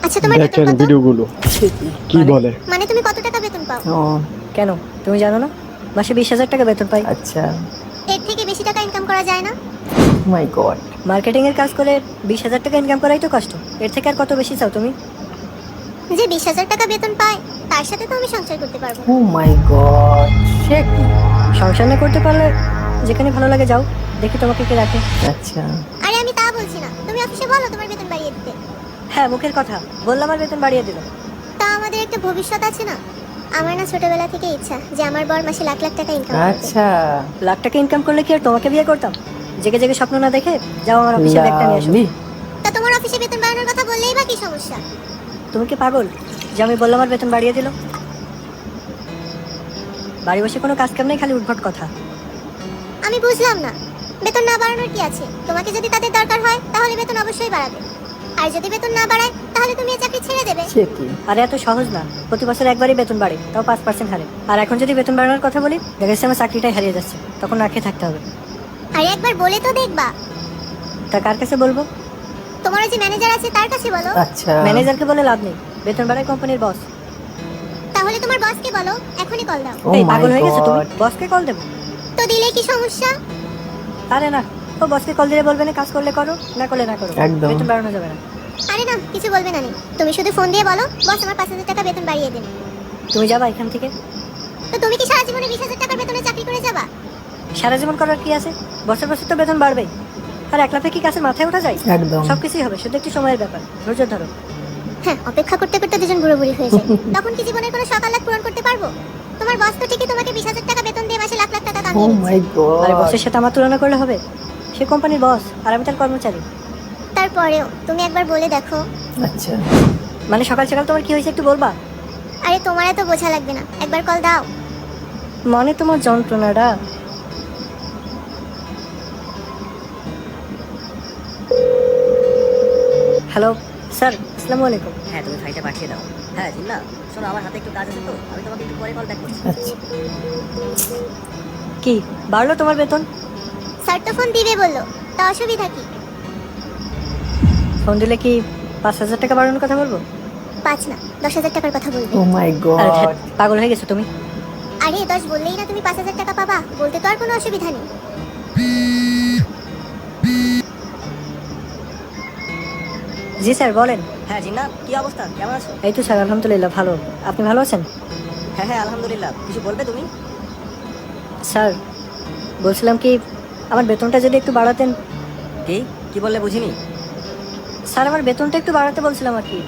আচ্ছা তোমার বেতন দেখেন কত? ভিডিওগুলো কি বলে। মানে তুমি কত টাকা বেতন পাও? ও কেন তুমি জানো না মাসে 20,000 টাকা বেতন পাই। আচ্ছা। এর থেকে বেশি টাকা ইনকাম করা যায় না? মাই গড। মার্কেটিং এর কাজ করে 20,000 টাকা ইনকাম করাই তো কষ্ট, এর থেকে আর কত বেশি চাও তুমি? যে 20,000 টাকা বেতন পায় তার সাথে তো আমি সংসার করতে পারবো না। ও মাই গড, সে কি? সংসার না করতে পারলে যেখানে ভালো লাগে যাও, দেখি তোমাকে কে রাখে। আচ্ছা। আরে আমি তা বলছি না, তুমি অফিসে বলো তোমার বেতন বাড়িয়ে দিতে। হ্যাঁ মুখের কথা, বললাম আর বেতন বাড়িয়ে দিল। তা আমাদের একটা ভবিষ্যৎ আছে না? আমার না ছোটবেলা থেকে ইচ্ছা যে আমার বর মাসে লাখ লাখ টাকা ইনকাম করবে। আচ্ছা। লাখ টাকা ইনকাম করলে কি আর তোমাকে বিয়ে করতাম? জেগে জেগে স্বপ্ন না দেখে যাও আমার অফিসে ব্যাগটা নিয়ে এসো। লাভলি। তা তোমার অফিসে বেতন বাড়ানোর কথা বললেই বা কি সমস্যা? তুমি কি পাগল যে আমি বললাম আর বেতন বাড়িয়ে দিল? বাড়ি বসে কোনো কাজ কাম নেই, খালি উদ্ভট কথা। আমি বুঝলাম না, বেতন না বাড়ানোর কি আছে? তোমাকে যদি তাদের দরকার হয় তাহলে বেতন অবশ্যই বাড়াবে, আর যদি বেতন না বাড়ায় তাহলে তুমি এই চাকরি ছেড়ে দেবে। সে কি? আরে এত সহজ না, প্রতি বছর একবারই বেতন বাড়ে, তাও 5% হারে। আর এখন যদি বেতন বাড়ানোর কথা বলি, দেখা যাচ্ছে আমার চাকরিটাই হারিয়ে যাচ্ছে, তখন না খেয়ে থাকতে হবে। আরে একবার বলে তো দেখবা। তা কার কাছে বলবো? তোমার ওই যে ম্যানেজার আছে তার কাছে বলো। আচ্ছা। ম্যানেজারকে বলে লাভ নেই, বেতন বাড়ায় কোম্পানির বস। তাহলে তোমার বসকে বলো এখনই কল দাও। ও এই মাই পাগল হয়ে গেছো তুমি? গড। বসকে কল দেবো? তো দিলে কি সমস্যা? আরে না, ও বসকে কল দিলে বলবে না কাজ করলে করো, না করলে না করো, একদম। বেতন বাড়ানো যাবে না। আরে না, কিছু বলবে না নি, তুমি শুধু ফোন দিয়ে বলো বস আমার 5,000 টাকা বেতন বাড়িয়ে দিন। তুমি যাবা এখান থেকে? তো তুমি কি সারা জীবনে 20,000 টাকার বেতনে চাকরি করে যাবা? সারা জীবন করার কি আছে? বছর বছর তো বেতন বাড়বেই। আর এক লাফে কি কাছের মাথায় ওঠা যায়? একদম। সবকিছুই হবে, শুধু একটু সময়ের ব্যাপার, ধৈর্য ধরো। হ্যাঁ, অপেক্ষা করতে করতে দুজন বুড়ো বুড়ি হয়ে যায়। তখন কি জীবনের কোনো সকাল লাখ পূরণ করতে পারবো? তোমার বস তো ঠিকই তোমাকে 20,000 টাকা বেতন দিয়ে মাসে লাখ লাখ টাকা ও কামিয়ে দিচ্ছে। মাই আরে গড। বসের সাথে আমার তুলনা করলে হবে? সে কোম্পানির বস আর আমি তার কর্মচারী। তারপরেও তুমি একবার বলে দেখো। আচ্ছা। মানে সকাল সকাল তোমার কি হয়েছে একটু বলবা? আরে তোমার এত বোঝা লাগবে না, একবার কল দাও। মানে তোমার যন্ত্রণাটা। হ্যালো স্যার, আসসালামু আলাইকুম। হ্যাঁ তুমি ফাইলটা পাঠিয়ে দাও। হ্যাঁ জিন্না, শোনো আমার হাতে একটু কাজ আছে তো, আমি তোমাকে একটু পরে কল ব্যাক করছি। আচ্ছা। কি বাড়লো তোমার বেতন? স্যার তো ফোন দিবে বললো, তা অসুবিধা কি? ফোন দিলে কি 5,000 টাকা বাড়ানোর কথা বলবো? 5 না, 10,000 টাকার কথা বলবে। ও মাই আরে গড। ধ্যাৎ, পাগল হয়ে গেছো তুমি? আরে 10 বললেই না তুমি 5,000 টাকা পাবা, বলতে তো আর কোনো অসুবিধা নেই। জি স্যার বলেন। হ্যাঁ জিন্না, কি অবস্থা, কেমন আছো? এই তো স্যার আলহামদুলিল্লাহ ভালো, আপনি ভালো আছেন? হ্যাঁ হ্যাঁ আলহামদুলিল্লাহ, কিছু বলবে তুমি? স্যার বলছিলাম কি, আমার বেতনটা যদি একটু বাড়াতেন। কি কি বললে বুঝিনি? স্যার আমার বেতনটা একটু বাড়াতে বলছিলাম আর কি।